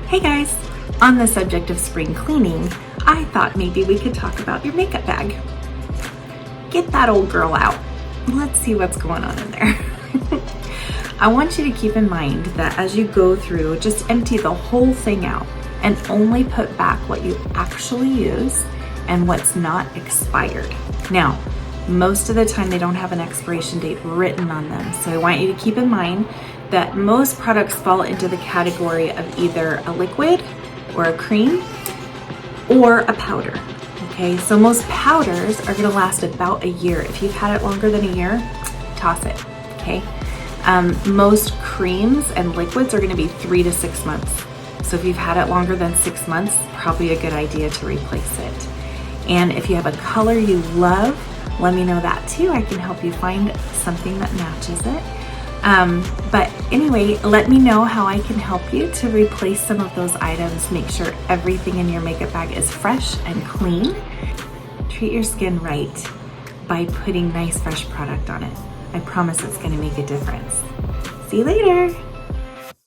Hey guys, on the subject of spring cleaning, I thought maybe we could talk about your makeup bag. Get that old girl out. Let's see what's going on in there. I want you to keep in mind that as you go through, just empty the whole thing out and only put back what you actually use and what's not expired. Now, most of the time they don't have an expiration date written on them, so I want you to keep in mind that most products fall into the category of either a liquid or a cream or a powder. Okay, so most powders are gonna last about a year. If you've had it longer than a year, toss it, okay? Most creams and liquids are gonna be 3 to 6 months. So if you've had it longer than 6 months, probably a good idea to replace it. And if you have a color you love, let me know that too. I can help you find something that matches it. But anyway, let me know how I can help you to replace some of those items. Make sure everything in your makeup bag is fresh and clean. Treat your skin right by putting nice, fresh product on it. I promise it's gonna make a difference. See you later.